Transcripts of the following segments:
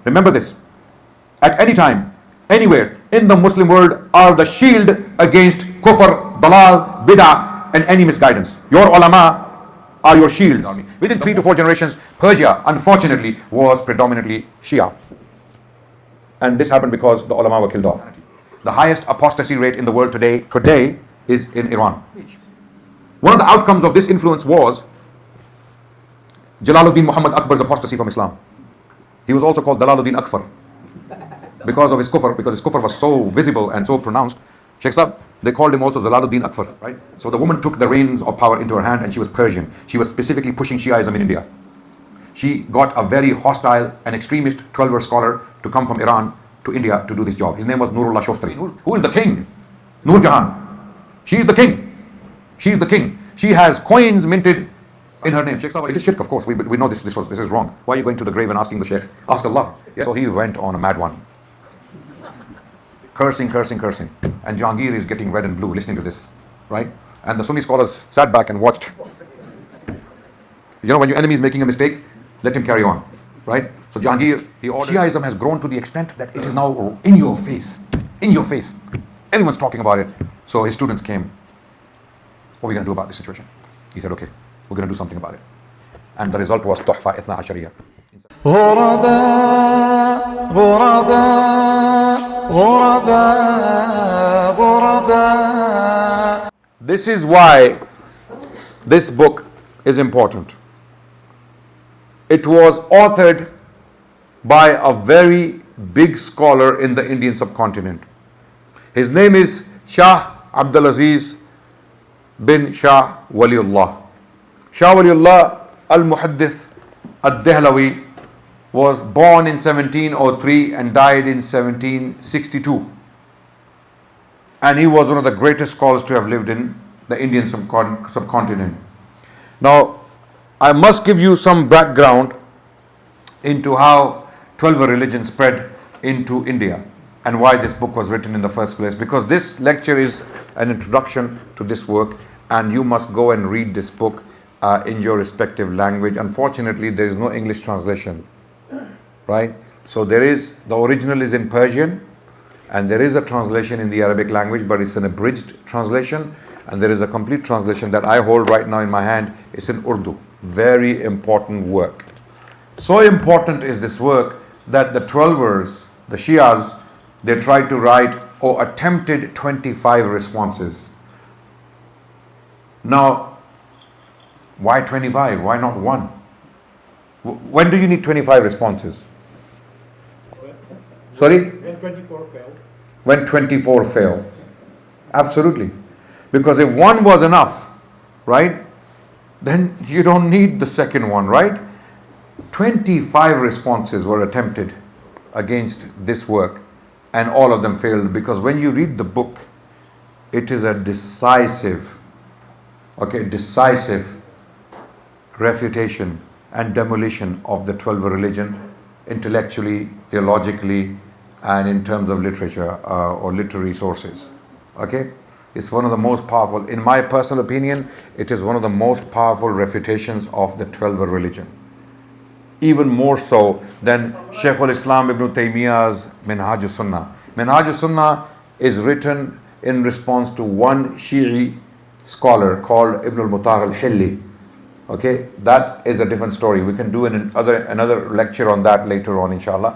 Remember this. At any time, anywhere in the Muslim world are the shield against kufr, dalal, bid'ah and any misguidance. Your ulama are your shields. Within 3 to 4 generations, Persia, unfortunately, was predominantly Shia. And this happened because the ulama were killed off. The highest apostasy rate in the world today is in Iran. One of the outcomes of this influence was Jalaluddin Muhammad Akbar's apostasy from Islam. He was also called Jalaluddin Akbar because of his kufr, because his kufr was so visible and so pronounced. Sheikh Sahib, they called him also Jalaluddin Akbar, right? So the woman took the reins of power into her hand, and she was Persian. She was specifically pushing Shiaism in India. She got a very hostile and extremist 12-verse scholar to come from Iran to India to do this job. His name was Nurullah Shostari. Who is the king? Nur Jahan. She is the king. She is the king. She has coins minted in her name. Sheikh Sahib, it is shirk, of course. We know this is wrong. Why are you going to the grave and asking the Sheikh? Ask Allah. Yeah. So he went on a mad one. Cursing. And Jahangir is getting red and blue listening to this, right? And the Sunni scholars sat back and watched. You know, when your enemy is making a mistake, let him carry on, right? So Jahangir, he ordered. Shiaism has grown to the extent that it is now in your face. In your face. Everyone's talking about it. So his students came. What are we going to do about this situation? He said, okay, we're going to do something about it. And the result was Tohfa Ithna Ashariyya. This is why this book is important. It was authored by a very big scholar in the Indian subcontinent. His name is Shah Abdulaziz bin Shah Waliullah. Shah Waliullah al-Muhaddith al-Dehlawi was born in 1703 and died in 1762. And he was one of the greatest scholars to have lived in the Indian subcontinent. Now, I must give you some background into how 12 religion spread into India and why this book was written in the first place. Because this lecture is an introduction to this work, and you must go and read this book in your respective language. Unfortunately, there is no English translation, right? So the original is in Persian, and there is a translation in the Arabic language, but it's an abridged translation, and there is a complete translation that I hold right now in my hand. It's in Urdu. Very important work. So important is this work that the 12ers, the Shias, they tried to write or attempted 25 responses. Now, why 25? Why not one? When do you need 25 responses? Sorry? When 24 fail. When 24 fail. Absolutely. Because if one was enough, right, then you don't need the second one, right? 25 responses were attempted against this work, and all of them failed, because when you read the book, it is a decisive refutation and demolition of the 12 religion, intellectually, theologically, and in terms of literature or literary sources. Okay? It's one of the most powerful, in my personal opinion, it is one of the most powerful refutations of the 12 religion. Even more so than Shaykh al-Islam Ibn Taymiyyah's Minhaj al-Sunnah. Minhaj al-Sunnah is written in response to one Shi'i scholar called Ibn al-Mutar al-Hilli. Okay, that is a different story. We can do another lecture on that later on, inshallah.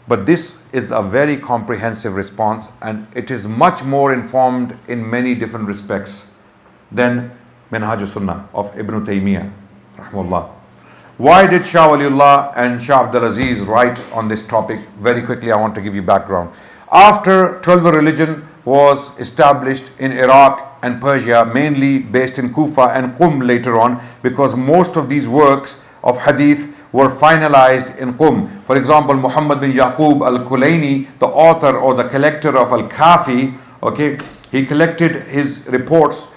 But this is a very comprehensive response, and it is much more informed in many different respects than Minhaj al-Sunnah of Ibn Taymiyyah, rahimahullah. Why did Shah Waliullah and Shah Abdulaziz write on this topic? Very quickly, I want to give you background. After 12 religion was established in Iraq and Persia, mainly based in Kufa and Qum later on, because most of these works of Hadith were finalized in Qum. For example, Muhammad bin Yaqub al-Kulaini, the author or the collector of Al-Kafi, okay, he collected his reports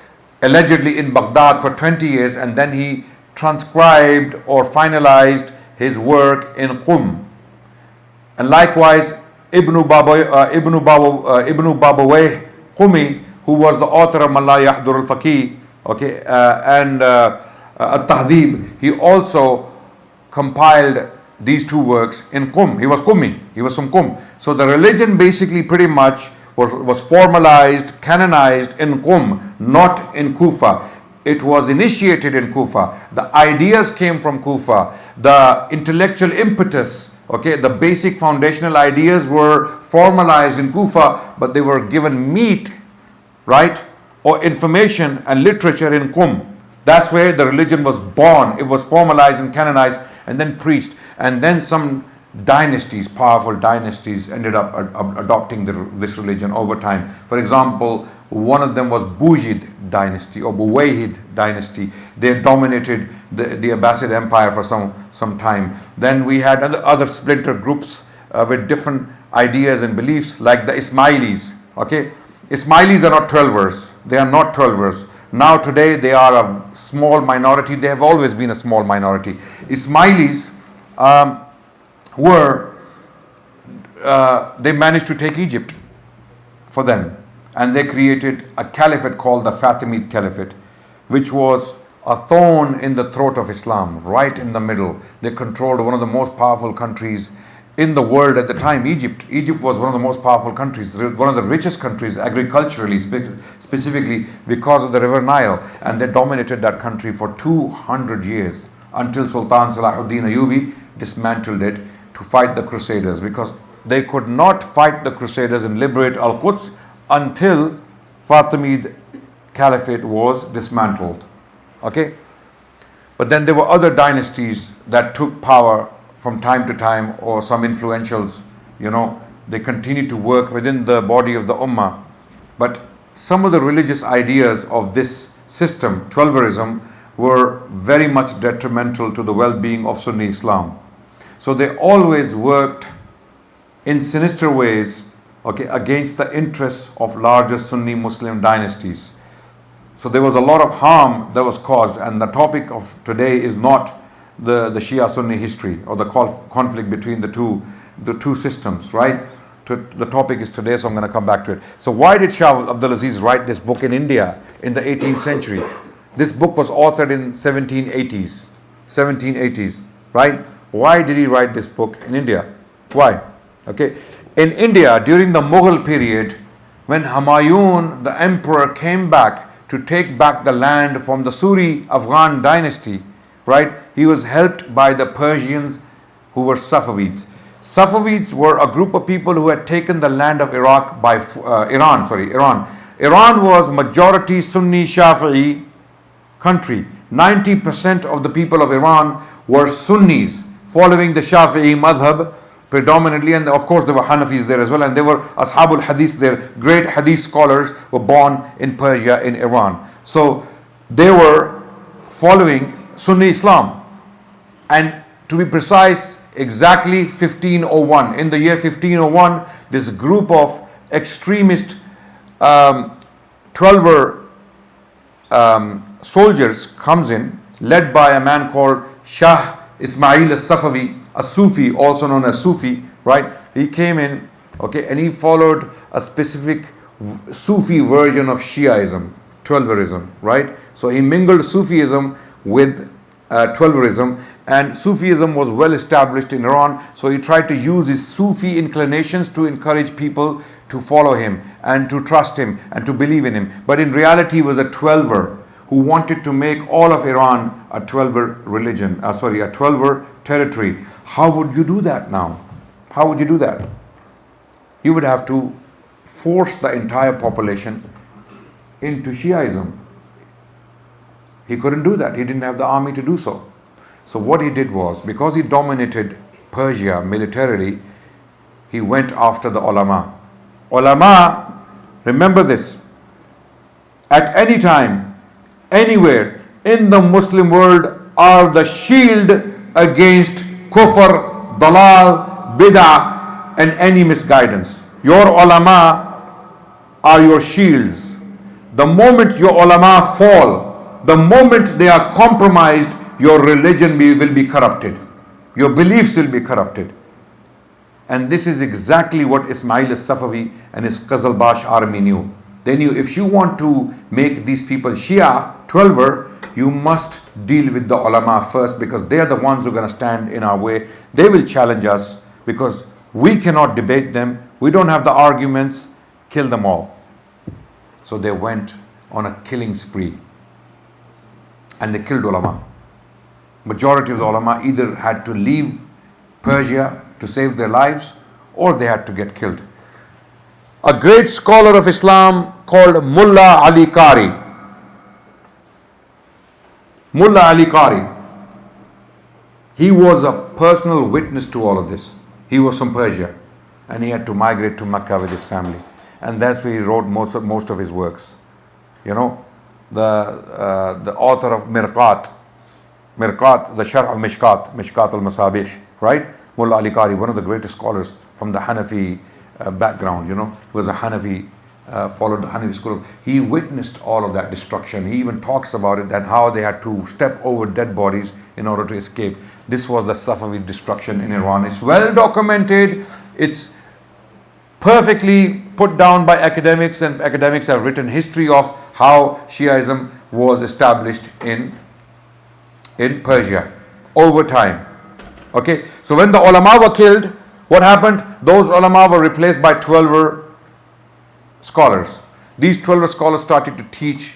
allegedly in Baghdad for 20 years, and then he transcribed or finalized his work in Qum. And likewise, Ibn Babawayh Qumi, who was the author of Man La Yahdur al-Faqih, and At-Tahdhib, he also compiled these two works in Qum. He was Qummi, he was from Qum. So the religion basically pretty much was formalized, canonized in Qum, not in Kufa. It was initiated in Kufa. The ideas came from Kufa. The intellectual impetus, okay, the basic foundational ideas were formalized in Kufa, but they were given meat, right, or information and literature in Qum. That's where the religion was born. It was formalized and canonized and then preached. And then some dynasties, powerful dynasties, ended up adopting this religion over time. For example, one of them was Bujid dynasty or Buwayhid dynasty. They dominated the Abbasid Empire for some time. Then we had other splinter groups with different ideas and beliefs, like the Ismailis. Okay, Ismailis are not 12ers. They are not 12ers. Now today they are a small minority. They have always been a small minority. Ismailis they managed to take Egypt for them, and they created a caliphate called the Fatimid Caliphate, which was a thorn in the throat of Islam, right in the middle. They controlled one of the most powerful countries in the world at the time, Egypt. Egypt was one of the most powerful countries, one of the richest countries agriculturally, specifically because of the river Nile, and they dominated that country for 200 years until Sultan Salahuddin Ayyubi dismantled it to fight the Crusaders, because they could not fight the Crusaders and liberate Al-Quds until Fatimid Caliphate was dismantled. Okay? But then there were other dynasties that took power from time to time, or some influentials, they continued to work within the body of the Ummah. But some of the religious ideas of this system, Twelverism, were very much detrimental to the well-being of Sunni Islam. So they always worked in sinister ways, okay, against the interests of larger Sunni Muslim dynasties. So there was a lot of harm that was caused, and the topic of today is not the Shia Sunni history or the conflict between the two systems, right? The topic is today, so I'm going to come back to it. So why did Shah Abdul Aziz write this book in India in the 18th century? This book was authored in 1780s, right? Why did he write this book in India? Why? Okay, in India during the Mughal period, when Humayun, the emperor, came back to take back the land from the Suri Afghan dynasty, right? He was helped by the Persians, who were Safavids. Safavids were a group of people who had taken the land of Iran. Iran was majority Sunni Shafi'i country. 90% of the people of Iran were Sunnis, following the Shafi'i madhab predominantly, and of course there were Hanafis there as well, and there were Ashabul Hadith there. Great Hadith scholars were born in Persia, in Iran. So they were following Sunni Islam. And to be precise, exactly 1501, in the year 1501, this group of extremist 12er soldiers comes in, led by a man called Shah Ismail al-Safavi, a Sufi, also known as Sufi, right? He came in, okay, and he followed a specific Sufi version of Shiaism, Twelverism, right? So he mingled Sufism with Twelverism, and Sufism was well established in Iran, so he tried to use his Sufi inclinations to encourage people to follow him and to trust him and to believe in him. But in reality, he was a Twelver who wanted to make all of Iran a Twelver religion, a Twelver territory. How would you do that now? How would you do that? You would have to force the entire population into Shiaism. He couldn't do that. He didn't have the army to do so. So what he did was, because he dominated Persia militarily, he went after the ulama. Ulama, remember this, at any time, anywhere in the Muslim world, are the shield against kufr, dalal, bid'ah, and any misguidance. Your ulama are your shields. The moment your ulama fall, the moment they are compromised, your religion will be corrupted. Your beliefs will be corrupted. And this is exactly what Ismail al-Safavi and his Qazalbash army knew. They knew, if you want to make these people Shia, Twelver, you must deal with the ulama first, because they are the ones who are going to stand in our way. They will challenge us because we cannot debate them. We don't have the arguments. Kill them all. So they went on a killing spree and they killed ulama. Majority of the ulama either had to leave Persia to save their lives, or they had to get killed. A great scholar of Islam called Mullah Ali Qari. Mullah Ali Qari, he was a personal witness to all of this. He was from Persia and he had to migrate to Mecca with his family, and that's where he wrote most of his works. You know, the author of Mirqat, the Sharh of Mishkat al-Masabih, right? Mullah Ali Qari, one of the greatest scholars from the Hanafi background, you know, he was a Hanafi, followed the Hanafi school. He witnessed all of that destruction. He even talks about it and how they had to step over dead bodies in order to escape. This was the Safavid destruction in Iran. It's well documented. It's perfectly put down by academics, and academics have written history of how Shiaism was established in Persia over time. Okay, so when the ulama were killed, what happened? Those ulama were replaced by 12 scholars. These 12 scholars started to teach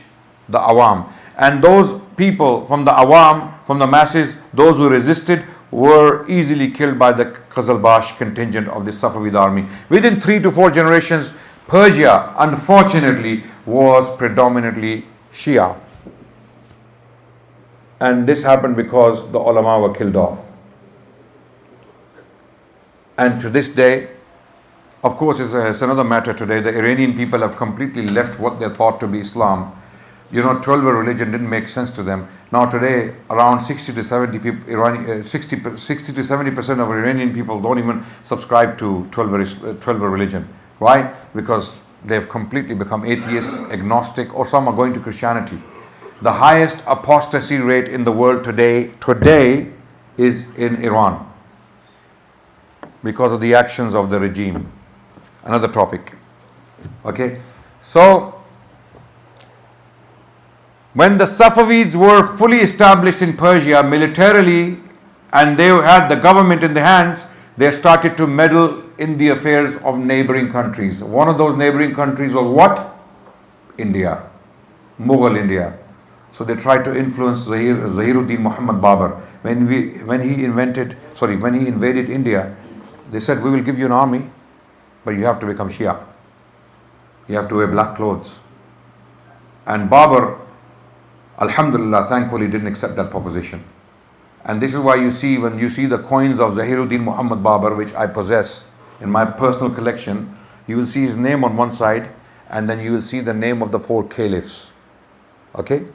the awam, and those people from the awam, from the masses, those who resisted, were easily killed by the Qazalbash contingent of the Safavid army. Within 3 to 4 generations, Persia, unfortunately, was predominantly Shia. And this happened because the ulama were killed off. And to this day, of course, it's another matter today. The Iranian people have completely left what they thought to be Islam. You know, 12 religion didn't make sense to them. Now today, around 60 to 70 people, 60 to 70% of Iranian people don't even subscribe to 12 religion. Why? Because they've completely become atheists, agnostic, or some are going to Christianity. The highest apostasy rate in the world today is in Iran, because of the actions of the regime. Another topic. Okay, so when the Safavids were fully established in Persia militarily, and they had the government in their hands, they started to meddle in the affairs of neighboring countries. One of those neighboring countries was what? India, Mughal India. So they tried to influence Zahiruddin Muhammad Babur. When he invaded India, they said, we will give you an army, but you have to become Shia. You have to wear black clothes. And Babur, alhamdulillah, thankfully didn't accept that proposition. And this is why you see, when you see the coins of Zahiruddin Muhammad Babur, which I possess in my personal collection, you will see his name on one side, and then you will see the name of the 4 caliphs. Okay?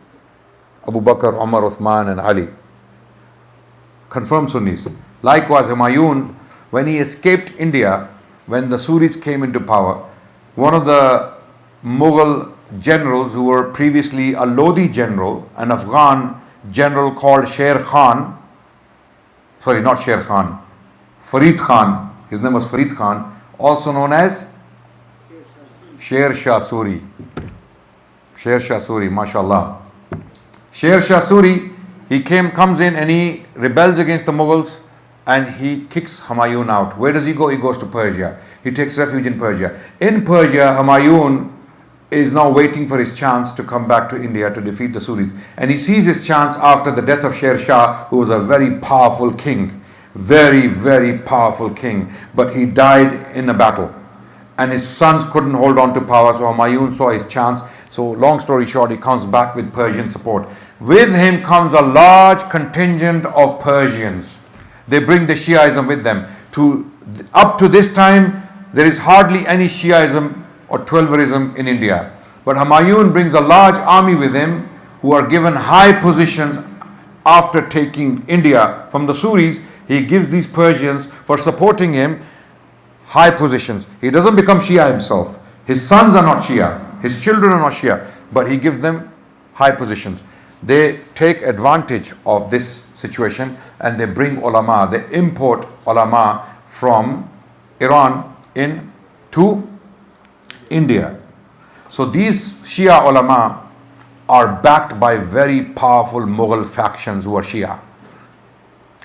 Abu Bakr, Umar, Uthman and Ali. Confirmed Sunnis. Likewise, Humayun, when he escaped India, when the Suris came into power, one of the Mughal generals who were previously a Lodi general, an Afghan general called Farid Khan, his name was Farid Khan, also known as Sher Shah Suri. Sher Shah Suri, mashallah. Sher Shah Suri, he comes in and he rebels against the Mughals, and he kicks Humayun out. Where does he go? He goes to Persia. He takes refuge in Persia. In Persia, Humayun is now waiting for his chance to come back to India to defeat the Suris. And he sees his chance after the death of Sher Shah, who was a very powerful king. Very, very powerful king. But he died in a battle. And his sons couldn't hold on to power, so Humayun saw his chance. So long story short, he comes back with Persian support. With him comes a large contingent of Persians. They bring the Shiaism with them. Up to this time, there is hardly any Shiaism or Twelverism in India. But Humayun brings a large army with him, who are given high positions after taking India from the Suris. He gives these Persians, for supporting him, high positions. He doesn't become Shia himself. His sons are not Shia. His children are not Shia. But he gives them high positions. They take advantage of this situation and they bring ulama, they import ulama from Iran into India. So these Shia ulama are backed by very powerful Mughal factions who are Shia.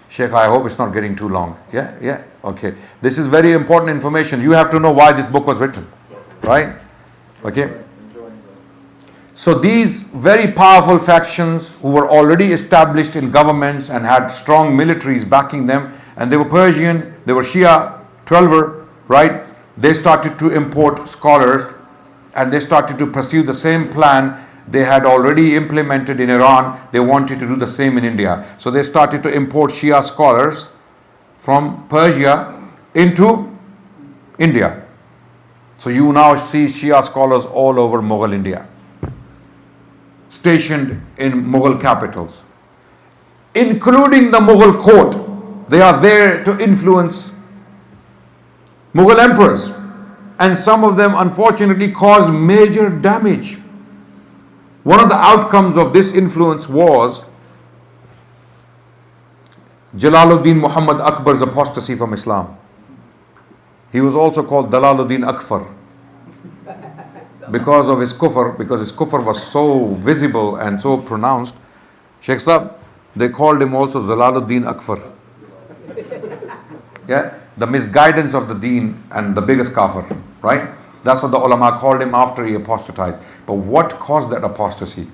Sheikh, I hope it's not getting too long. Yeah, okay. This is very important information. You have to know why this book was written, right? Okay. So these very powerful factions who were already established in governments and had strong militaries backing them, and they were Persian, they were Shia, Twelver, right? They started to import scholars and they started to pursue the same plan they had already implemented in Iran. They wanted to do the same in India. So they started to import Shia scholars from Persia into India. So you now see Shia scholars all over Mughal India, stationed in Mughal capitals, including the Mughal court. They are there to influence Mughal emperors, and some of them unfortunately caused major damage. One of the outcomes of this influence was Jalaluddin Muhammad Akbar's apostasy from Islam. He was also called Dalaluddin Akfar because of his kufr, because his kufr was so visible and so pronounced. Sheikh Sahib, they called him also Jalaluddin Akfar. Yeah, the misguidance of the deen and the biggest kafir, right? That's what the ulama called him after he apostatized. But what caused that apostasy?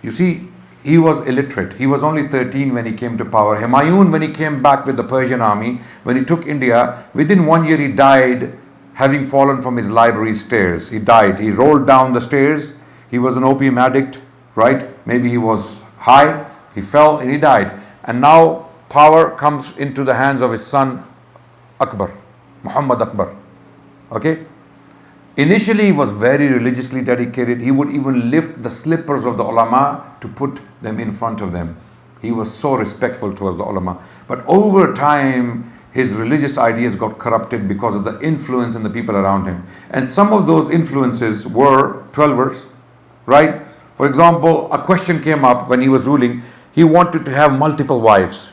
You see, he was illiterate. He was only 13 when he came to power. Humayun, when he came back with the Persian army, when he took India, within 1 year he died, having fallen from his library stairs. He died. He rolled down the stairs. He was an opium addict, right? Maybe he was high. He fell and he died. And now power comes into the hands of his son Akbar, Muhammad Akbar. Okay? Initially he was very religiously dedicated. He would even lift the slippers of the ulama to put them in front of them. He was so respectful towards the ulama. But over time, his religious ideas got corrupted because of the influence and the people around him. And some of those influences were Twelvers, right? For example, a question came up when he was ruling. He wanted to have multiple wives.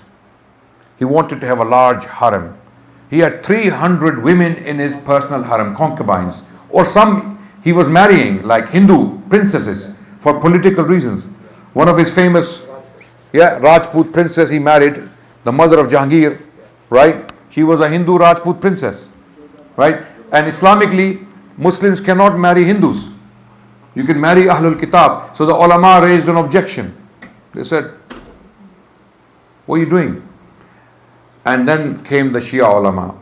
He wanted to have a large harem. He had 300 women in his personal harem, concubines. Or some he was marrying, like Hindu princesses, for political reasons. One of his famous Rajput princess he married, the mother of Jahangir, right? She was a Hindu Rajput princess, right? And Islamically, Muslims cannot marry Hindus. You can marry Ahlul Kitab. So the ulama raised an objection. They said, what are you doing? And then came the Shia ulama.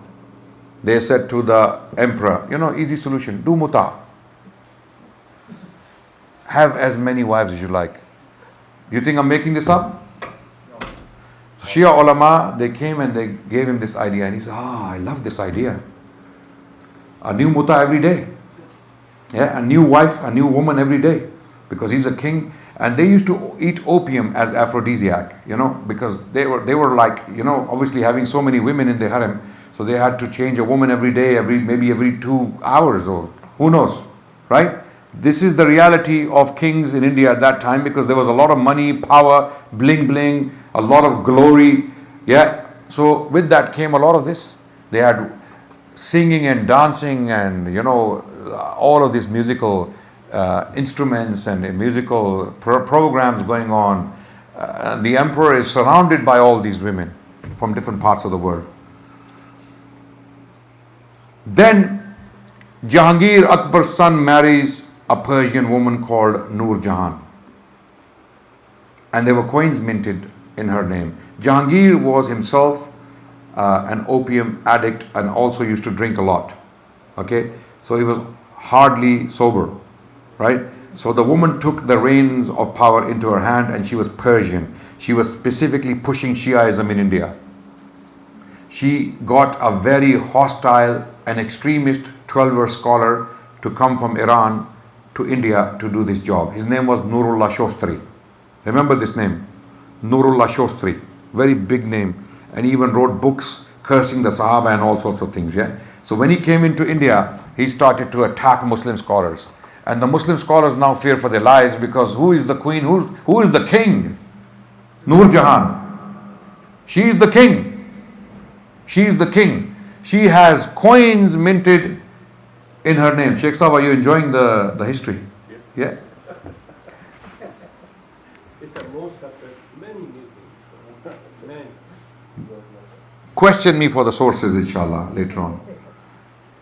They said to the emperor, easy solution, do muta. Have as many wives as you like. You think I'm making this up? Shia ulama, they came and they gave him this idea. And he said, I love this idea. A new muta every day. Yeah, a new wife, a new woman every day. Because he's a king. And they used to eat opium as aphrodisiac, because they were like, obviously having so many women in the harem. So they had to change a woman every day, maybe every 2 hours, or who knows, right? This is the reality of kings in India at that time, because there was a lot of money, power, bling bling, a lot of glory. Yeah. So with that came a lot of this. They had singing and dancing and, all of these musical instruments and musical programs going on. The emperor is surrounded by all these women from different parts of the world. Then Jahangir, Akbar's son, marries a Persian woman called Noor Jahan. And there were coins minted in her name. Jahangir was himself an opium addict and also used to drink a lot. Okay? So he was hardly sober. Right? So the woman took the reins of power into her hand, and she was Persian. She was specifically pushing Shiaism in India. She got a very hostile and extremist Twelver scholar to come from Iran to India to do this job. His name was Nurullah Shostri. Remember this name? Nurullah Shostri. Very big name. And he even wrote books cursing the Sahaba and all sorts of things. Yeah. So when he came into India, he started to attack Muslim scholars. And the Muslim scholars now fear for their lives, because who is the queen? Who is the king? Noor Jahan. She is the king. She is the king. She has coins minted in her name. Sheikh Sahib, are you enjoying the history? Yeah. Question me for the sources, inshallah, later on.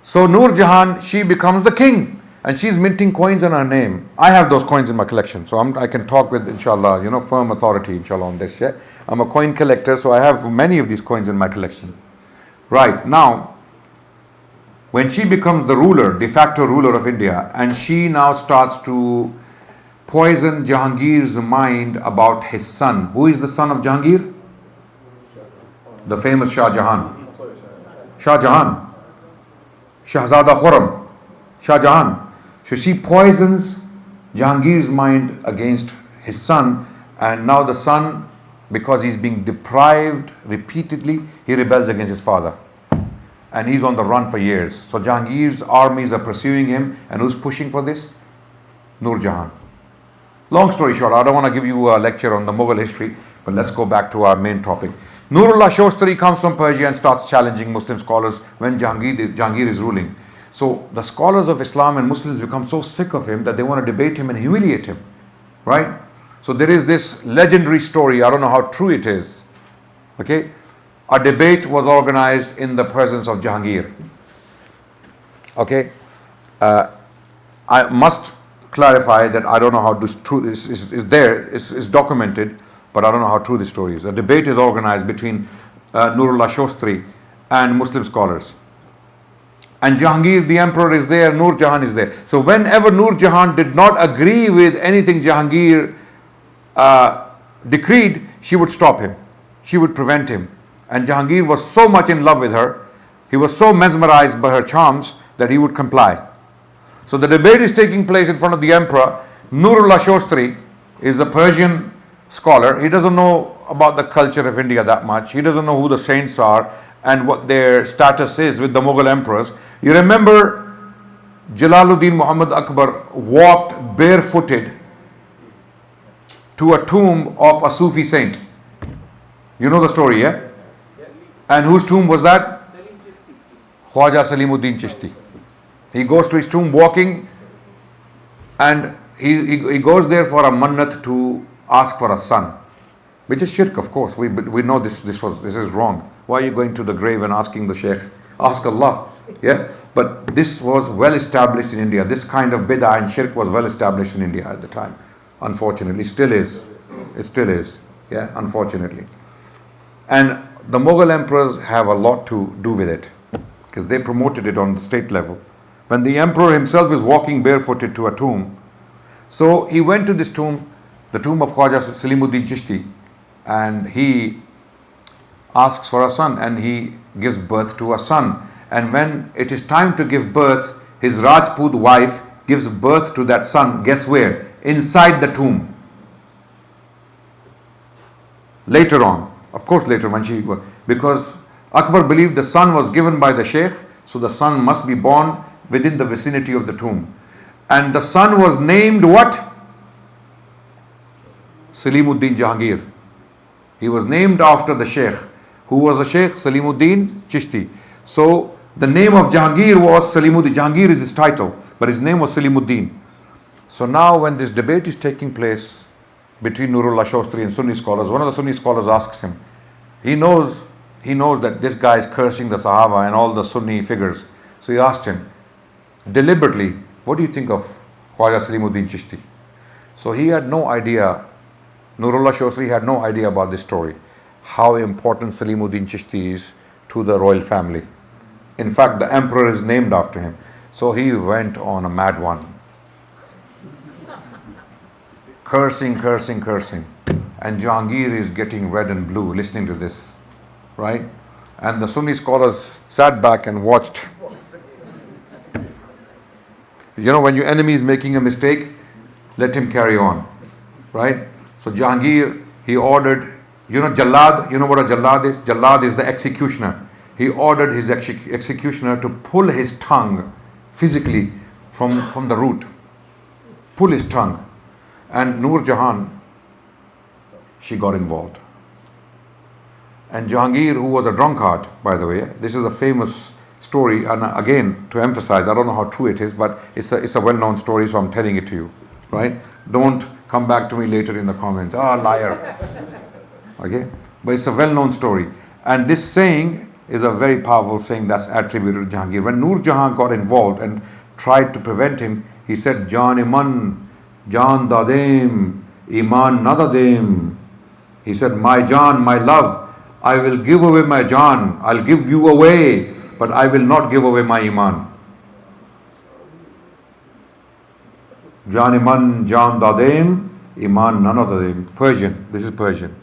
So Noor Jahan, she becomes the king, and she's minting coins in her name. I have those coins in my collection, so I can talk with, inshallah, firm authority, inshallah, on this. Yeah, I'm a coin collector, so I have many of these coins in my collection. Right now, when she becomes the ruler, de facto ruler of India, and she now starts to poison Jahangir's mind about his son. Who is the son of Jahangir? The famous Shah Jahan. Shah Jahan. Shahzada Khurram. Shah Jahan. So she poisons Jahangir's mind against his son, and now the son, because he's being deprived repeatedly, he rebels against his father. And he's on the run for years. So Jahangir's armies are pursuing him, and who's pushing for this? Noor Jahan. Long story short, I don't want to give you a lecture on the Mughal history, but let's go back to our main topic. Nurullah Shostri comes from Persia and starts challenging Muslim scholars when Jahangir is ruling. So the scholars of Islam and Muslims become so sick of him that they want to debate him and humiliate him. Right? So there is this legendary story, I don't know how true it is. Okay? A debate was organized in the presence of Jahangir. Okay? I must clarify that I don't know how true this is documented, but I don't know how true this story is. A debate is organized between Nurullah Shostri and Muslim scholars. And Jahangir, the emperor, is there, Noor Jahan is there. So whenever Noor Jahan did not agree with anything Jahangir decreed, she would stop him. She would prevent him. And Jahangir was so much in love with her, he was so mesmerized by her charms that he would comply. So the debate is taking place in front of the emperor. Nurullah Shostri is a Persian scholar. He doesn't know about the culture of India that much. He doesn't know who the saints are and what their status is with the Mughal emperors. You remember Jalaluddin Muhammad Akbar walked barefooted to a tomb of a Sufi saint. You know the story, yeah? And whose tomb was that? Khwaja Salimuddin Chishti. He goes to his tomb walking, and he goes there for a mannat to ask for a son, which is shirk, of course. We know this is wrong. Why are you going to the grave and asking the sheikh? Ask Allah. Yeah, but this was well established in India. This kind of bid'ah and shirk was well established in India at the time. Unfortunately, still is. It still is. Yeah, unfortunately. And the Mughal emperors have a lot to do with it, because they promoted it on the state level. When the emperor himself is walking barefooted to a tomb, so he went to this tomb, the tomb of Khwaja Salimuddin Chishti, and he asks for a son, and he gives birth to a son. And when it is time to give birth, his Rajput wife gives birth to that son. Guess where? Inside the tomb. Later on, of course later when because Akbar believed the son was given by the sheikh, so the son must be born within the vicinity of the tomb. And the son was named what? Salimuddin Jahangir. He was named after the sheikh. Who was the sheikh? Salimuddin Chishti. So the name of Jahangir was Salimuddin. Jahangir is his title, but his name was Salimuddin. So now when this debate is taking place between Nurullah Shostri and Sunni scholars, one of the Sunni scholars asks him, he knows that this guy is cursing the Sahaba and all the Sunni figures. So he asked him deliberately, what do you think of Khwaja Salimuddin Chishti? So he had no idea, Nurullah Shostri had no idea about this story, how important Salimuddin Chishti is to the royal family. In fact, the emperor is named after him. So he went on a mad one. Cursing. And Jahangir is getting red and blue listening to this. Right? And the Sunni scholars sat back and watched. When your enemy is making a mistake, let him carry on. Right? So Jahangir, he ordered, Jallad, you know what a Jallad is? Jallad is the executioner. He ordered his executioner to pull his tongue physically from the root. Pull his tongue. And Noor Jahan, she got involved. And Jahangir, who was a drunkard, by the way, this is a famous story, and again, to emphasize, I don't know how true it is, but it's a well-known story, so I'm telling it to you, right? Don't come back to me later in the comments, liar. Okay? But it's a well-known story. And this saying is a very powerful saying that's attributed to Jahangir. When Nur Jahan got involved and tried to prevent him, he said, Jan iman, Jan dadem, iman nadadem. He said, my Jan, my love, I will give away my Jan, I'll give you away, but I will not give away my iman. Jan iman, Jan dadem, iman nanadadem. Persian, this is Persian.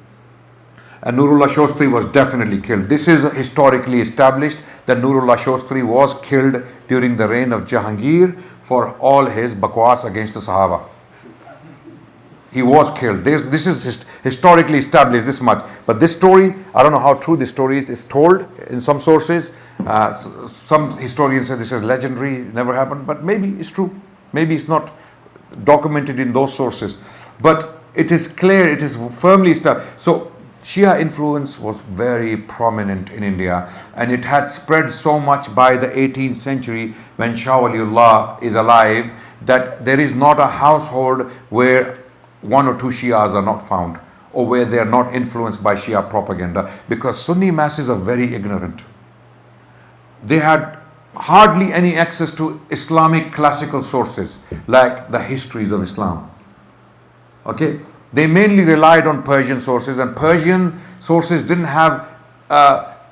And Nurullah Shostri was definitely killed. This is historically established that Nurullah Shostri was killed during the reign of Jahangir for all his bakwas against the Sahaba. He was killed. This is historically established, this much. But this story, I don't know how true this story is. It's told in some sources. Some historians say this is legendary, it never happened. But maybe it's true. Maybe it's not documented in those sources. But it is clear, it is firmly established. So Shia influence was very prominent in India, and it had spread so much by the 18th century when Shah Waliullah is alive that there is not a household where one or two Shias are not found, or where they are not influenced by Shia propaganda, because Sunni masses are very ignorant. They had hardly any access to Islamic classical sources like the histories of Islam. Okay, they mainly relied on Persian sources, and Persian sources didn't have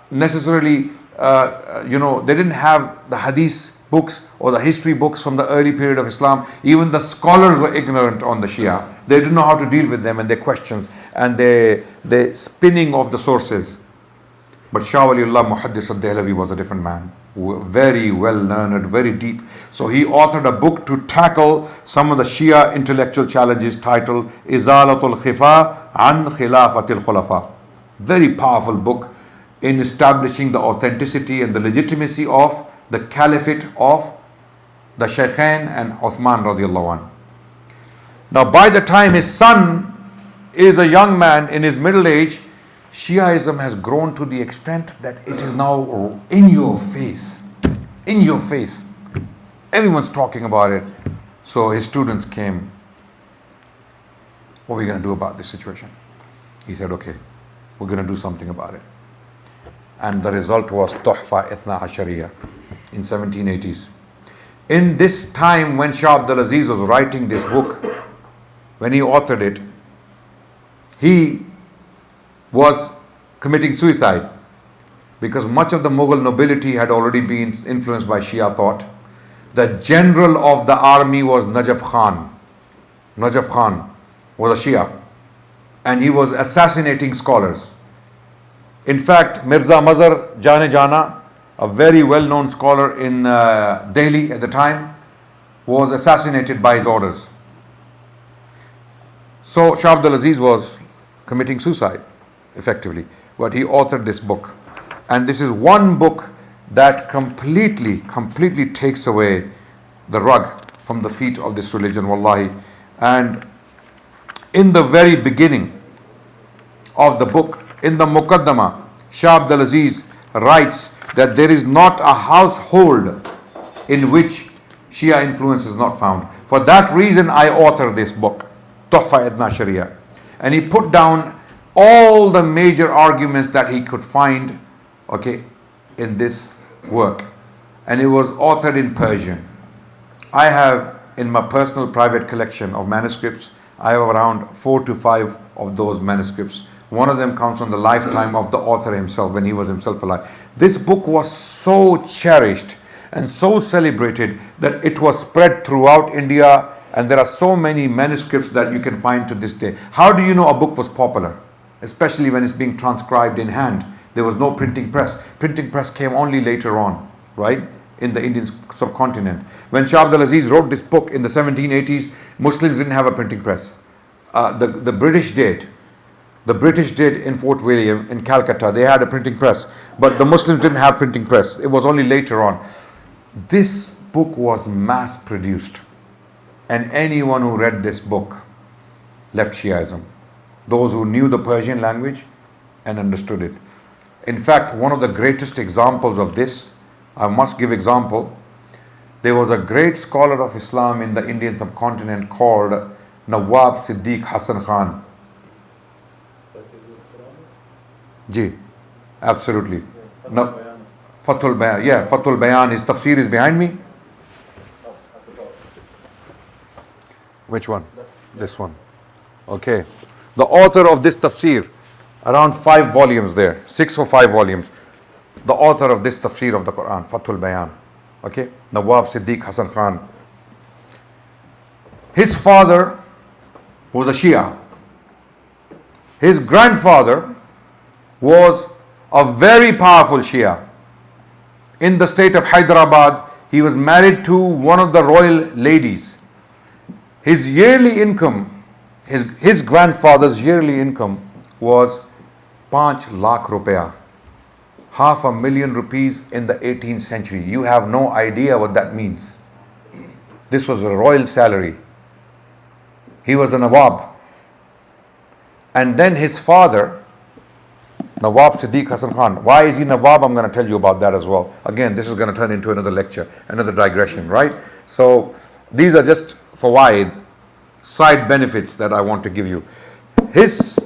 necessarily, they didn't have the Hadith books or the history books from the early period of Islam. Even the scholars were ignorant on the Shia. They didn't know how to deal with them and their questions and the spinning of the sources. But Shah Waliullah Muhaddis al-Dehlavi was a different man, very well learned, very deep. So he authored a book to tackle some of the Shia intellectual challenges titled Izalatul Khifa an Khilafatil Khulafa. Very powerful book in establishing the authenticity and the legitimacy of the caliphate of the Shaykhain and Uthman radiallahu anh. Now by the time his son is a young man in his middle age, Shiaism has grown to the extent that it is now in your face. In your face. Everyone's talking about it. So his students came. What are we going to do about this situation? He said, okay, we're going to do something about it. And the result was Tohfa Ithna Ashariyya in 1780s. In this time when Shah Abdul Aziz was writing this book, when he authored it, he was committing suicide because much of the Mughal nobility had already been influenced by Shia thought. The general of the army was Najaf Khan. Najaf Khan was a Shia, and he was assassinating scholars. In fact, Mirza Mazhar Jane Jana, a very well-known scholar in Delhi at the time, was assassinated by his orders. So Shah Abdul Aziz was committing suicide, effectively. But he authored this book. And this is one book that completely takes away the rug from the feet of this religion, wallahi. And in the very beginning of the book, in the Muqaddamah, Shah Abdul Aziz writes that there is not a household in which Shia influence is not found. For that reason, I authored this book, Tohfa Ithna Ashariyya. And he put down all the major arguments that he could find, okay, in this work. And it was authored in Persian. I have in my personal private collection of manuscripts, I have around 4 to 5 of those manuscripts. One of them comes from the lifetime of the author himself, when he was himself alive. This book was so cherished and so celebrated that it was spread throughout India, and there are so many manuscripts that you can find to this day. How do you know a book was popular? Especially when it's being transcribed in hand. There was no printing press. Printing press came only later on, right, in the Indian subcontinent. When Shah Abdul Aziz wrote this book in the 1780s, Muslims didn't have a printing press. The British did. The British did in Fort William, in Calcutta. They had a printing press. But the Muslims didn't have printing press. It was only later on. This book was mass produced. And anyone who read this book left Shiaism. Those who knew the Persian language and understood it. In fact, one of the greatest examples of this, I must give example. There was a great scholar of Islam in the Indian subcontinent called Nawab Siddiq Hassan Khan. Ji. Absolutely. No. Fathul Bayan. Yeah, Fathul Bayan. His tafsir is behind me. Which one? This one. Okay. The author of this tafsir, around 5 volumes there, 6 or 5 volumes. The author of this tafsir of the Quran, Fathul Bayan. Okay. Nawab Siddiq Hasan Khan. His father was a Shia. His grandfather was a very powerful Shia. In the state of Hyderabad, he was married to one of the royal ladies. His yearly income, his grandfather's yearly income was 5 lakh rupees, $500,000 rupees in the 18th century. You have no idea what that means. This was a royal salary. He was a Nawab. And then his father, Nawab Siddiq Hasan Khan. Why is he Nawab? I'm going to tell you about that as well. Again, this is going to turn into another lecture, another digression, right? So these are just fawaid, side benefits that I want to give you. His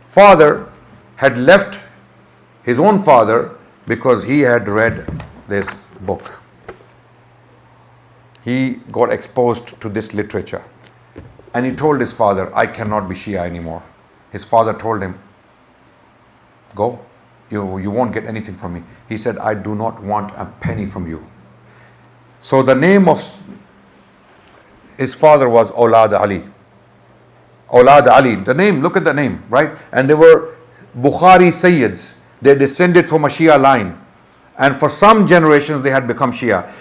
father had left his own father because he had read this book. He got exposed to this literature. And he told his father, I cannot be Shia anymore. His father told him, go, you won't get anything from me. He said, I do not want a penny from you. So the name of his father was Awlad Ali. Awlad Ali, the name, look at the name, right? And they were Bukhari Sayyids. They descended from a Shia line. And for some generations they had become Shia.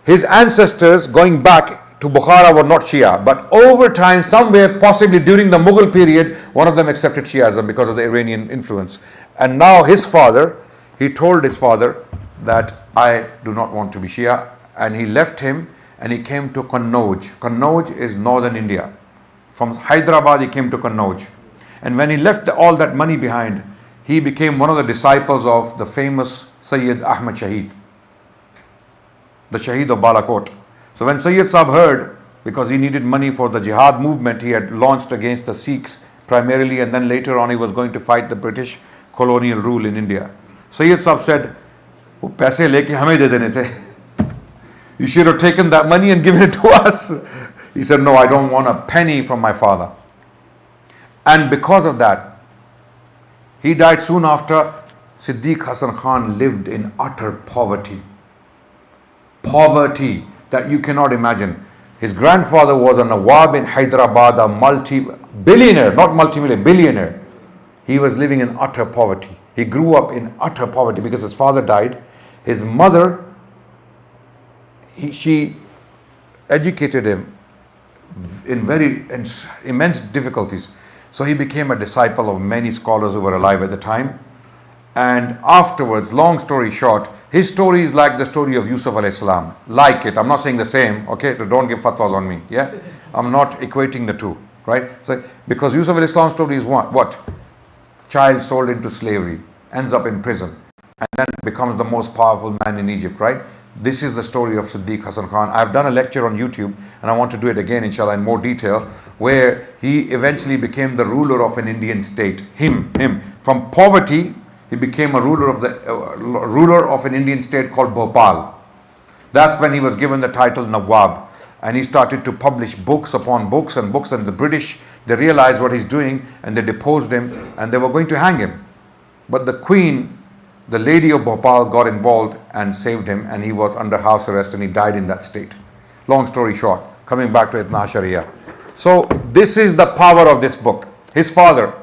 His ancestors going back to Bukhara were not Shia, but over time, somewhere, possibly during the Mughal period, one of them accepted Shiaism because of the Iranian influence. And now his father, he told his father that I do not want to be Shia, and he left him and he came to Kannauj. Kannauj is northern India. From Hyderabad he came to Kannauj. And when he left all that money behind, he became one of the disciples of the famous Sayyid Ahmad Shaheed, the Shaheed of Balakot. So when Sayyid Sahib heard, because he needed money for the jihad movement he had launched against the Sikhs primarily, and then later on he was going to fight the British colonial rule in India. Sayyid Sahib said, "Wo paise leke hame de dene the. You should have taken that money and given it to us." He said, "No, I don't want a penny from my father." And because of that, he died soon after. Siddiq Hasan Khan lived in utter poverty. Poverty that you cannot imagine. His grandfather was a Nawab in Hyderabad, a multi-billionaire, not multi-million, billionaire. He was living in utter poverty. He grew up in utter poverty because his father died. His mother, she educated him in very immense difficulties. So he became a disciple of many scholars who were alive at the time. And afterwards, long story short, his story is like the story of Yusuf alayhi salam. Like it. I'm not saying the same, okay? So don't give fatwas on me, yeah? I'm not equating the two, right? So, because Yusuf alayhi salam's story is what? Child sold into slavery, ends up in prison, and then becomes the most powerful man in Egypt, right? This is the story of Siddiq Hasan Khan. I've done a lecture on YouTube, and I want to do it again, inshallah, in more detail, where he eventually became the ruler of an Indian state. Him. From poverty, he became a ruler of an Indian state called Bhopal. That's when he was given the title Nawab, and he started to publish books upon books and books. And the British, they realized what he's doing, and they deposed him, and they were going to hang him. But the Queen, the lady of Bhopal, got involved and saved him, and he was under house arrest, and he died in that state. Long story short, coming back to Ithna Ashariyya. So this is the power of this book. His father,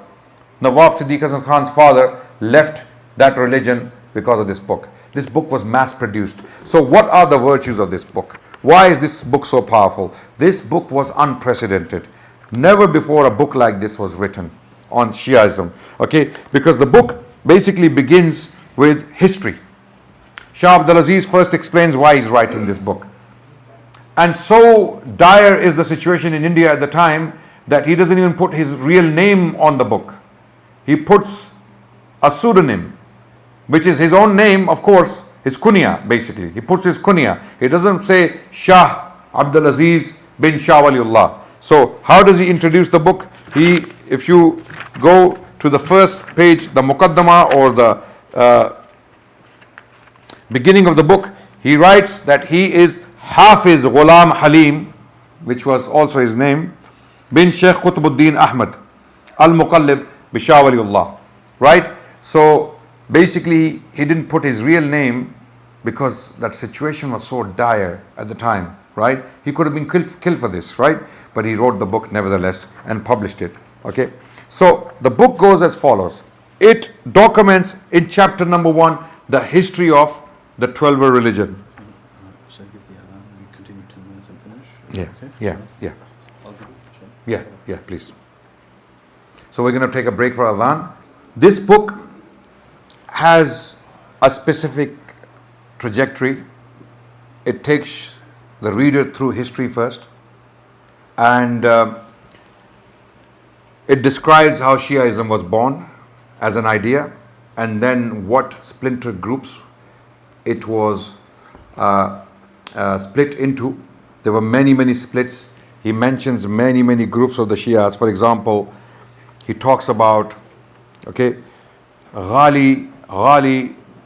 Nawab Siddiq Hasan Khan's father, left that religion because of this book. This book was mass produced. So what are the virtues of this book? Why is this book so powerful? This book was unprecedented. Never before a book like this was written on Shiaism. Okay, because the book basically begins with history. Shah Abdulaziz first explains why he's writing this book. And so dire is the situation in India at the time that he doesn't even put his real name on the book. He puts a pseudonym, which is his own name, of course, his kunya, basically. He puts his kunya. He doesn't say Shah Abdulaziz bin Shah Waliullah. So how does he introduce the book? If you go to the first page, the Muqaddama or the beginning of the book, he writes that he is Hafiz Ghulam Halim, which was also his name, bin Sheikh Qutbuddin Ahmad al-Muqallib Bishah Waliullah. Right? So basically, he didn't put his real name because that situation was so dire at the time. Right? He could have been killed for this. Right? But he wrote the book nevertheless and published it. Okay? So the book goes as follows. It documents in chapter number 1 the history of the 12er religion. So give the adhan, we continue 10 minutes and finish? Yeah, Okay? yeah. I'll give it, sure. Yeah, please. So we're going to take a break for adhan. This book has a specific trajectory. It takes the reader through history first, and it describes how Shiaism was born as an idea, and then what splinter groups it was split into. There were many splits. He mentions many groups of the Shias. For example, he talks about Ghali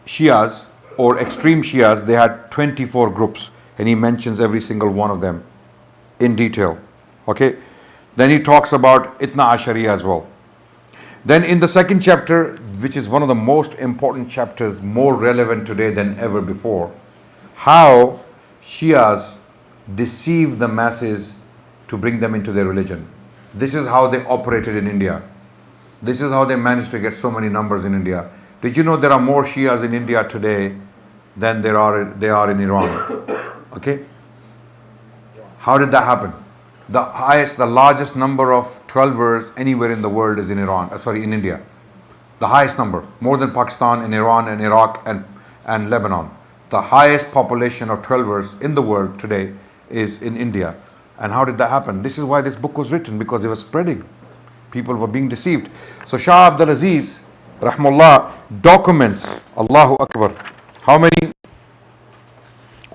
Shias or extreme Shias. They had 24 groups, and he mentions every single one of them in detail. Okay. Then he talks about Ithna Ashariyya as well. Then in the second chapter, which is one of the most important chapters, more relevant today than ever before, how Shias deceive the masses to bring them into their religion. This is how they operated in India. This is how they managed to get so many numbers in India. Did you know there are more Shias in India today than they are in Iran? Okay? How did that happen? The largest number of 12ers anywhere in the world is in India. The highest number, more than Pakistan and Iran and Iraq and Lebanon. The highest population of 12ers in the world today is in India. And how did that happen? This is why this book was written, because it was spreading. People were being deceived. So Shah Abdul Aziz, rahmullah, documents, Allahu Akbar, how many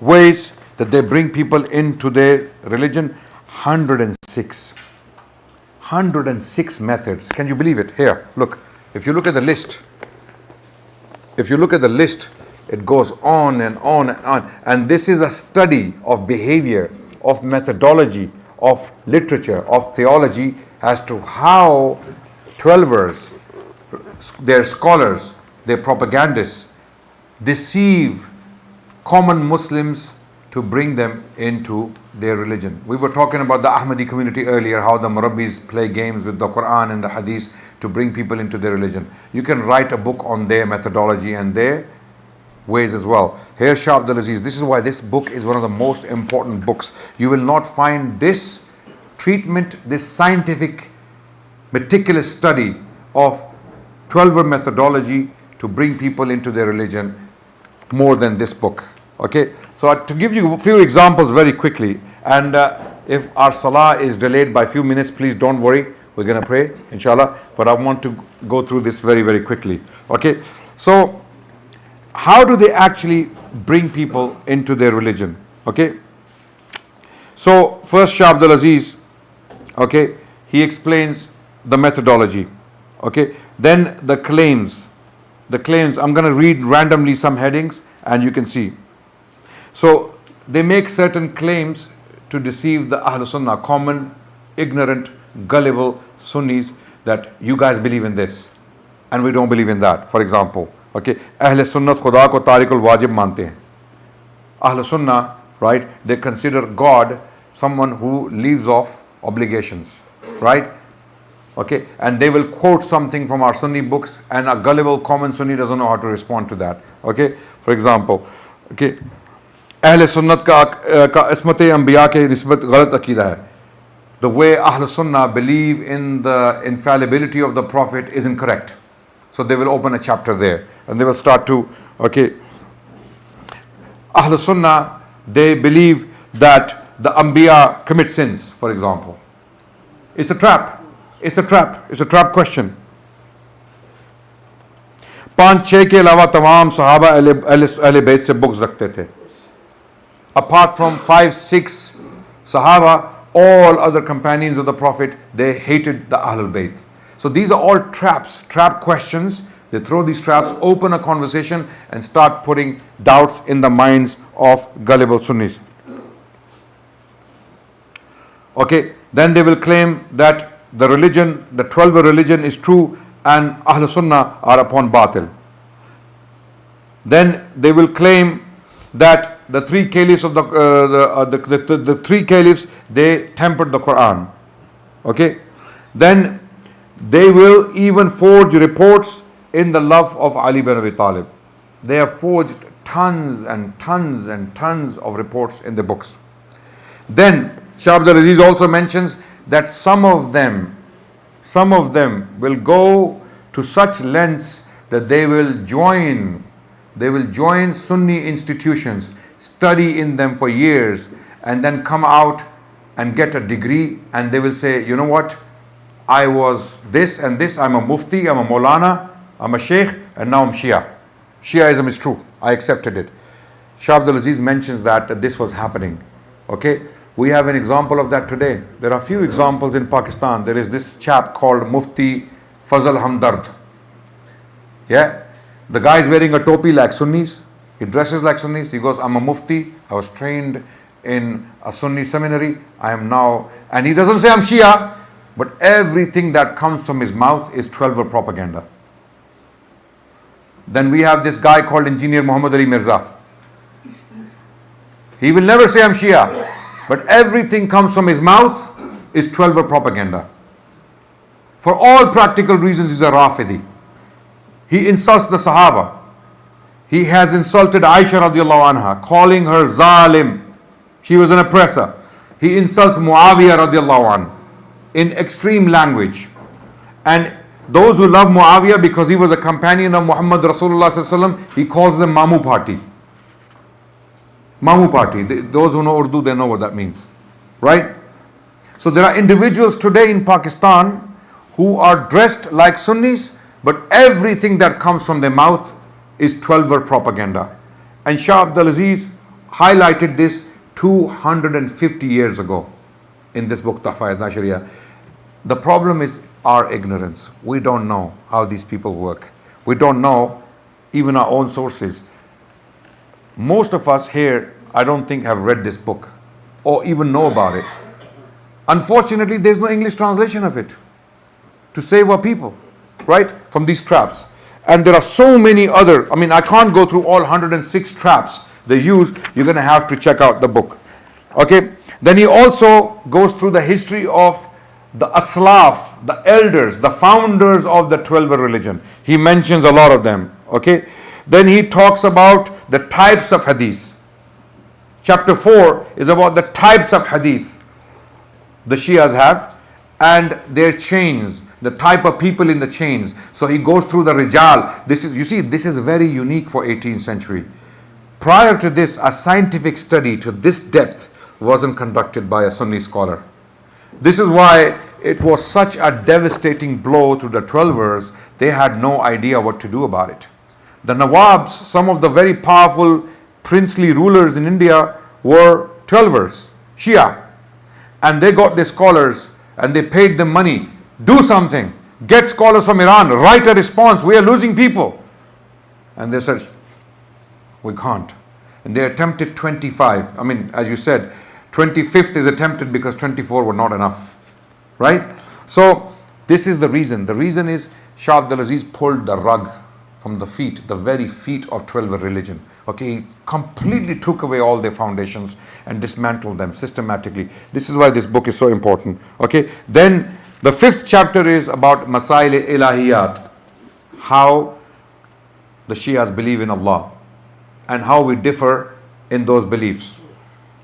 ways that they bring people into their religion. 106 methods. Can you believe it? Here, look. If you look at the list, it goes on and on and on. And this is a study of behavior, of methodology, of literature, of theology, as to how 12ers, their scholars, their propagandists, deceive common Muslims to bring them into their religion. We were talking about the Ahmadi community earlier, how the Murabbis play games with the Quran and the Hadith to bring people into their religion. You can write a book on their methodology and their ways as well. Here, Shah Abdul Aziz, this is why this book is one of the most important books. You will not find this treatment, this scientific, meticulous study of 12er methodology to bring people into their religion more than this book. Okay, so to give you a few examples very quickly, and if our salah is delayed by a few minutes, please don't worry, we're going to pray, inshallah, but I want to go through this very quickly. Okay, so how do they actually bring people into their religion? Okay, so first Shah Abdul Aziz, okay, he explains the methodology. Okay, then the claims, I'm going to read randomly some headings and you can see. So they make certain claims to deceive the Ahl Sunnah, common, ignorant, gullible Sunnis, that you guys believe in this and we don't believe in that. For example, okay, Ahl Sunnat Khuda ko Tariqul Wajib mante hain. Ahl Sunnah, right, they consider God someone who leaves off obligations, right? Okay, and they will quote something from our Sunni books, and a gullible common Sunni doesn't know how to respond to that. Okay, for example, okay, Ahl Sunnat ka ismat anbiya ke nisbat galat aqeeda hai. The way Ahl Sunnah believe in the infallibility of the Prophet is incorrect. So they will open a chapter there and they will start to, okay, Ahl Sunnah, they believe that the Anbiya commit sins, for example. It's a trap. It's a trap question. 5-6 के अलावा तमाम सहाबा अहले बैत से बुग़्ज़ रखते थे. Apart from 5-6 Sahaba, all other companions of the Prophet, they hated the Ahlul Bayt. So these are all trap questions They throw these traps, open a conversation, and start putting doubts in the minds of gullible Sunnis. Okay, then they will claim that the religion, the 12 religion is true and Ahl Sunnah are upon batil. Then they will claim that the three caliphs of the three caliphs, they tempered the Quran. Okay, then they will even forge reports in the love of Ali bin Abi Talib. They have forged tons and tons and tons of reports in the books. Then Shah Abdul Aziz also mentions that some of them will go to such lengths that they will join Sunni institutions, study in them for years, and then come out and get a degree, and they will say, you know what, I was this and this, I'm a mufti, I'm a Maulana, I'm a sheikh, and now I'm Shia. Shiaism is true, I accepted it. Shah Abdul Aziz mentions that this was happening. Okay, we have an example of that today. There are few examples in Pakistan. There is this chap called Mufti Fazal Hamdard. Yeah, the guy is wearing a topi like Sunnis. He dresses like Sunnis. He goes, I'm a mufti. I was trained in a Sunni seminary. I am now, and he doesn't say I'm Shia, but everything that comes from his mouth is 12er propaganda. Then we have this guy called Engineer Muhammad Ali Mirza. He will never say I'm Shia, but everything comes from his mouth is 12er propaganda. For all practical reasons, he's a Rafidi. He insults the Sahaba. He has insulted Aisha radiallahu anha, calling her zalim. She was an oppressor. He insults Muawiyah radiallahu anhu in extreme language. And those who love Muawiyah because he was a companion of Muhammad Rasulullah sallallahu alaihi wasallam, he calls them Mamu Party. Mamu Party. Those who know Urdu, they know what that means. Right? So there are individuals today in Pakistan who are dressed like Sunnis, but everything that comes from their mouth is 12er propaganda. And Shah Abdul Aziz highlighted this 250 years ago in this book, Tohfa Ithna Ashariyya. The problem is our ignorance. We don't know how these people work. We don't know even our own sources. Most of us here, I don't think, have read this book or even know about it. Unfortunately, there's no English translation of it to save our people, right, from these traps. And there are so many other, I can't go through all 106 traps they use. You're going to have to check out the book. Okay. Then he also goes through the history of the Aslaf, the elders, the founders of the 12 religion. He mentions a lot of them. Okay. Then he talks about the types of hadith. Chapter 4 is about the types of hadith the Shias have and their chains, the type of people in the chains. So he goes through the Rijal. This is very unique for 18th century. Prior to this, a scientific study to this depth wasn't conducted by a Sunni scholar. This is why it was such a devastating blow to the 12ers. They had no idea what to do about it. The Nawabs, some of the very powerful princely rulers in India, were 12ers, Shia. And they got their scholars and they paid them money. Do something. Get scholars from Iran. Write a response. We are losing people. And they said, we can't. And they attempted 25. As you said, 25th is attempted because 24 were not enough. Right? So this is the reason. The reason is Shah Abdul Aziz pulled the rug from the feet, the very feet of 12 religion. Okay, he completely took away all their foundations and dismantled them systematically. This is why this book is so important. Okay, then the 5th chapter is about Masail Ilahiyat, how the Shias believe in Allah and how we differ in those beliefs.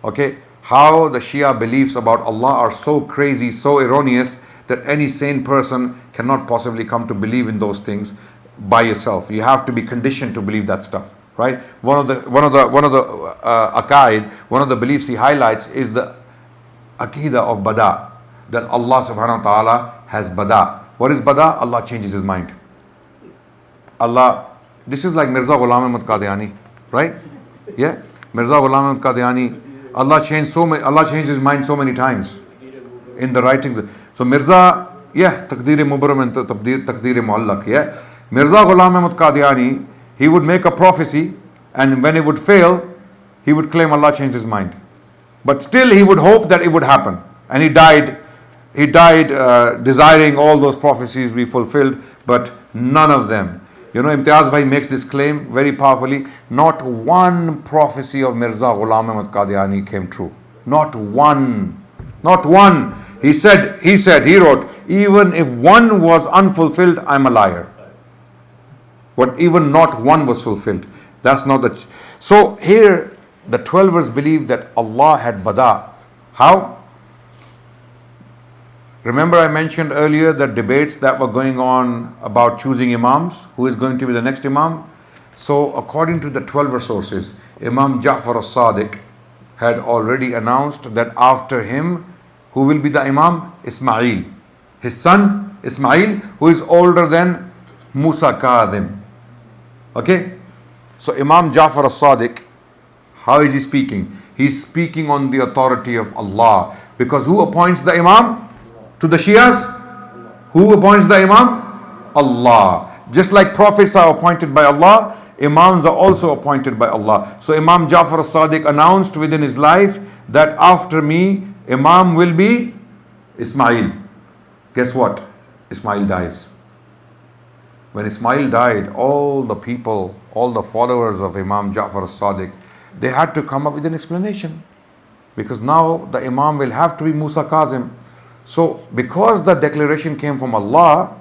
Okay, how the Shia beliefs about Allah are so crazy, so erroneous that any sane person cannot possibly come to believe in those things by yourself. You have to be conditioned to believe that stuff. Right? One of the aqaid, one of the beliefs he highlights is the aqidah of bada, that Allah subhanahu wa ta'ala has bada. What is bada? Allah changes his mind. This is like Mirza Ghulam Ahmad Qadiani, right? Yeah, Mirza Ghulam Ahmad Qadiani. Allah changed his mind so many times in the writings. So Mirza, yeah, taqdeer mubram and taqdeer muallaq, yeah. Mirza Ghulam Ahmad Qadiani, he would make a prophecy, and when it would fail, he would claim Allah changed his mind. But still he would hope that it would happen. And he died desiring all those prophecies be fulfilled, but none of them. You know, Imtiaz Bhai makes this claim very powerfully. Not one prophecy of Mirza Ghulam Ahmad Qadiani came true. Not one. Not one. He wrote, even if one was unfulfilled, I'm a liar. But even not one was fulfilled. That's not the... So here, the 12ers believe that Allah had bada. How? Remember I mentioned earlier the debates that were going on about choosing imams, who is going to be the next imam. So according to the 12 sources, Imam Ja'far as-Sadiq had already announced that after him, who will be the imam? Ismail. His son, Ismail, who is older than Musa Kadhim. Okay? So Imam Ja'far as-Sadiq, how is he speaking? He's speaking on the authority of Allah. Because who appoints the imam? To the Shias, who appoints the imam? Allah. Just like prophets are appointed by Allah, imams are also appointed by Allah. So Imam Ja'far as-Sadiq announced within his life that after me, imam will be Ismail. Guess what? Ismail dies. When Ismail died, all the people, all the followers of Imam Ja'far as-Sadiq, they had to come up with an explanation. Because now the imam will have to be Musa Kazim. So, because the declaration came from Allah,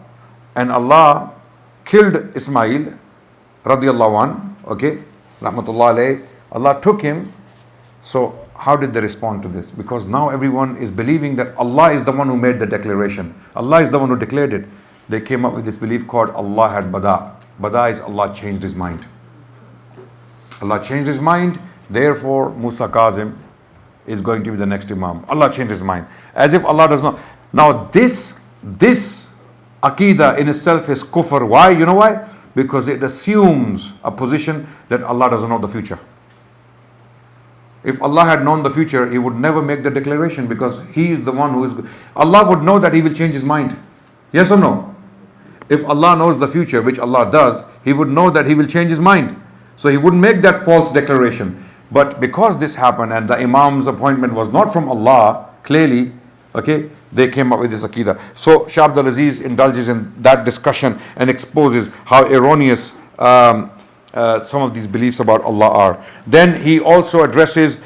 and Allah killed Ismail, radiallahu an, okay, rahmatullah alayh, Allah took him. So, how did they respond to this? Because now everyone is believing that Allah is the one who made the declaration. Allah is the one who declared it. They came up with this belief called Allah had bada. Bada is Allah changed his mind. Allah changed his mind, therefore Musa Kazim is going to be the next imam. Allah changed his mind. As if Allah does not. Now this Aqidah in itself is kufr. Why? You know why? Because it assumes a position that Allah doesn't know the future. If Allah had known the future, He would never make the declaration, because He is the one who is... Allah would know that He will change His mind. Yes or no? If Allah knows the future, which Allah does, He would know that He will change His mind. So He wouldn't make that false declaration. But because this happened and the imam's appointment was not from Allah, clearly, okay, they came up with this Aqidah. So Shah Abdul Aziz indulges in that discussion and exposes how erroneous some of these beliefs about Allah are. Then he also addresses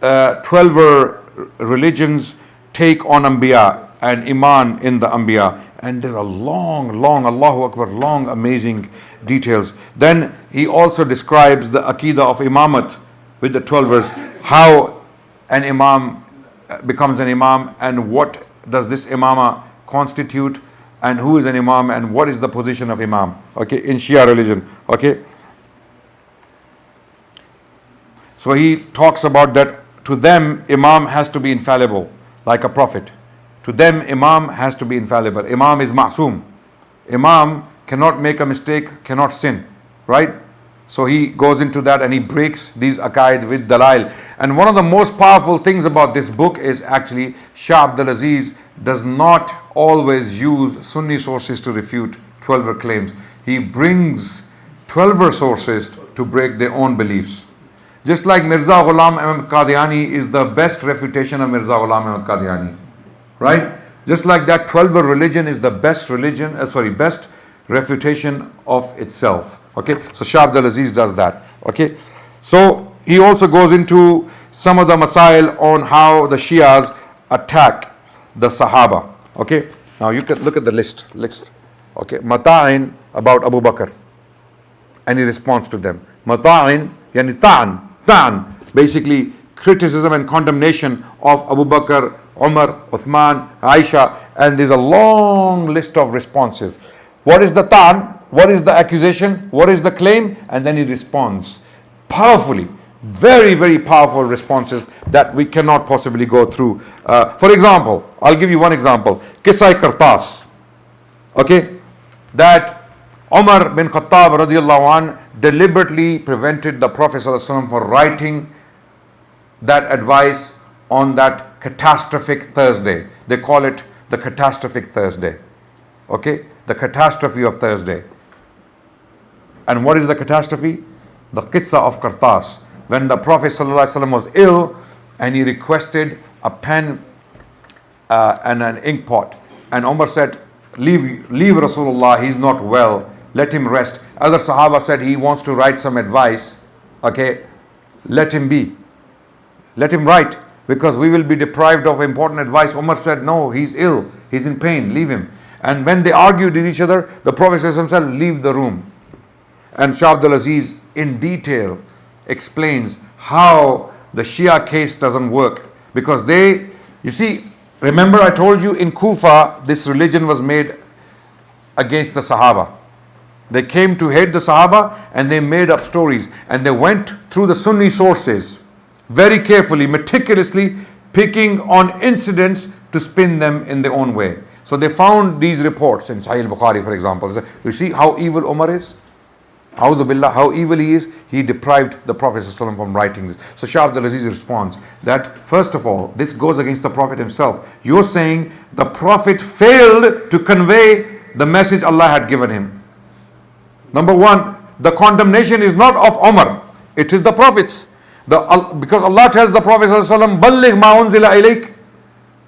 12 religions take on Anbiya and Iman in the Anbiya. And there are long, Allahu Akbar, long, amazing details. Then he also describes the Aqidah of Imamat with the 12ers, how an Imam becomes an Imam, and what does this Imama constitute, and who is an Imam, and what is the position of Imam, okay, in Shia religion, okay. So he talks about that to them, Imam has to be infallible, like a prophet. To them, Imam has to be infallible. Imam is ma'soom. Imam cannot make a mistake, cannot sin, right? So he goes into that and he breaks these aqaid with dalail. And one of the most powerful things about this book is actually Shah Abdul Aziz does not always use Sunni sources to refute 12 claims. He brings 12 sources to break their own beliefs. Just like Mirza Ghulam Ahmad Qadiani is the best refutation of Mirza Ghulam Ahmad Qadiani. Right? Just like that 12 religion is the best religion, best refutation of itself. Okay, so Shah Abdul Aziz does that. Okay, so he also goes into some of the masail on how the Shias attack the Sahaba. Okay, now you can look at the list. Okay, Mata'in about Abu Bakr, and he responds to them. Mata'in, yani ta'an, basically criticism and condemnation of Abu Bakr, Umar, Uthman, Aisha, and there's a long list of responses. What is the ta'an? What is the accusation? What is the claim? And then he responds powerfully. Very, very powerful responses that we cannot possibly go through. For example, I'll give you one example. Qissai Kartas. Okay? That Umar bin Khattab radiallahu anh deliberately prevented the Prophet ﷺ from writing that advice on that catastrophic Thursday. They call it the catastrophic Thursday. Okay? The catastrophe of Thursday. And what is the catastrophe? The qissa of Qartas. When the Prophet ﷺ was ill and he requested a pen and an ink pot, and Umar said, leave Rasulullah, he's not well, let him rest. Other Sahaba said he wants to write some advice. Okay, let him be. Let him write, because we will be deprived of important advice. Umar said, no, he's ill, he's in pain, leave him. And when they argued with each other, the Prophet said, leave the room. And Shah Abdul Aziz in detail explains how the Shia case doesn't work. Because they, you see, remember I told you in Kufa, this religion was made against the Sahaba. They came to hate the Sahaba and they made up stories. And they went through the Sunni sources very carefully, meticulously, picking on incidents to spin them in their own way. So they found these reports in Sahih Bukhari, for example. You see how evil Umar is? A'udhu billah, how evil he is. He deprived the Prophet ﷺ from writing this. So Shah Abdul Aziz responds that, first of all, this goes against the Prophet himself. You're saying the Prophet failed to convey the message Allah had given him. Number one, the condemnation is not of Umar, it is the Prophet's. Because Allah tells the Prophet ﷺ, Balligh ma unzila ilayk,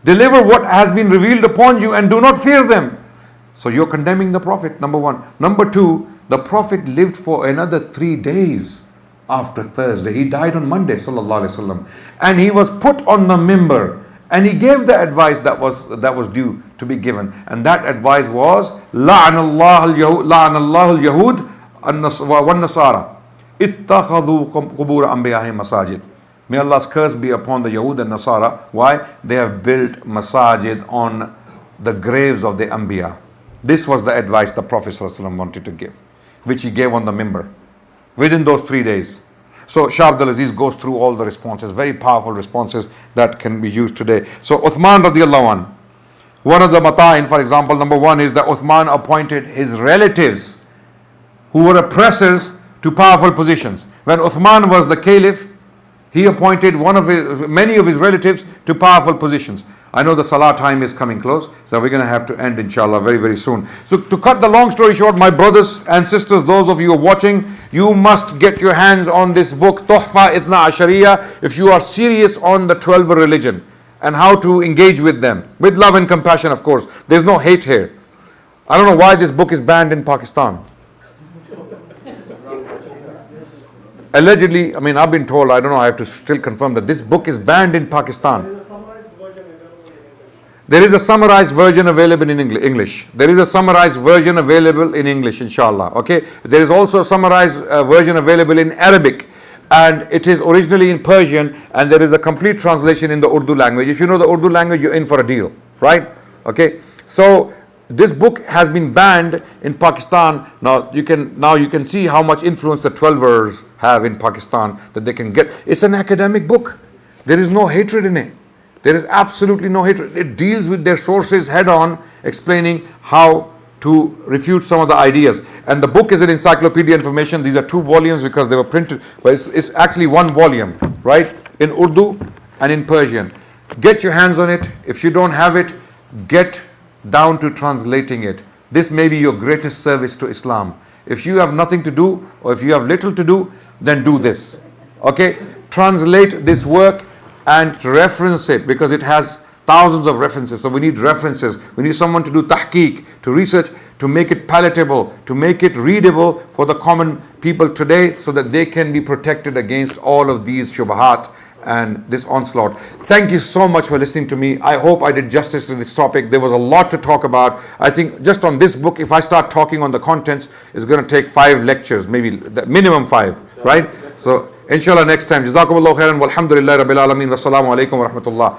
deliver what has been revealed upon you and do not fear them. So you're condemning the Prophet, number one. Number two, the Prophet lived for another 3 days after Thursday. He died on Monday, sallallahu alaihi wasallam, and he was put on the mimbar, and he gave the advice that was due to be given, and that advice was la'anallahu al-yahud wan-nasara ittakhadhu qubur anbiya'ihim masajid. May Allah's curse be upon the Yahud and Nasara. Why? They have built masajid on the graves of the Anbiya. This was the advice the Prophet ﷺ wanted to give, which he gave on the mimbar within those 3 days. So Shah Abdul Aziz goes through all the responses, very powerful responses that can be used today. So Uthman radiallahu anh, one of the mata'in, for example, number one is that Uthman appointed his relatives who were oppressors to powerful positions. When Uthman was the caliph, he appointed many of his relatives to powerful positions. I know the salah time is coming close, so we're going to have to end inshallah very, very soon. So to cut the long story short, my brothers and sisters, those of you who are watching, you must get your hands on this book, Tohfa Ithna Ashariyya, if you are serious on the 12 religion and how to engage with them. With love and compassion, of course. There's no hate here. I don't know why this book is banned in Pakistan. Allegedly, I mean, I've been told, I don't know, I have to still confirm that this book is banned in Pakistan. There is a summarized version available in English. There is a summarized version available in English, inshallah. Okay. There is also a summarized version available in Arabic, and it is originally in Persian, and there is a complete translation in the Urdu language. If you know the Urdu language, you're in for a deal, right? Okay. So this book has been banned in Pakistan. Now you can see how much influence the 12ers have in Pakistan, that they can get. It's an academic book. There is no hatred in it. There is absolutely no hatred. It deals with their sources head on, explaining how to refute some of the ideas. And the book is an encyclopedia information. These are 2 volumes because they were printed, but it's actually 1 volume, right? In Urdu and in Persian. Get your hands on it. If you don't have it, get down to translating it. This may be your greatest service to Islam. If you have nothing to do, or if you have little to do, then do this. Okay? Translate this work and reference it, because it has thousands of references. So we need references. We need someone to do tahqiq, to research, to make it palatable, to make it readable for the common people today, so that they can be protected against all of these shubahat and this onslaught. Thank you so much for listening to me. I hope I did justice to this topic. There was a lot to talk about. I think just on this book, if I start talking on the contents, it's going to take 5 lectures, maybe the minimum 5, right? So inshallah next time. Jazakumullahu khairan walhamdulillahi rabbil alameen. Wassalamu alaikum wa rahmatullah.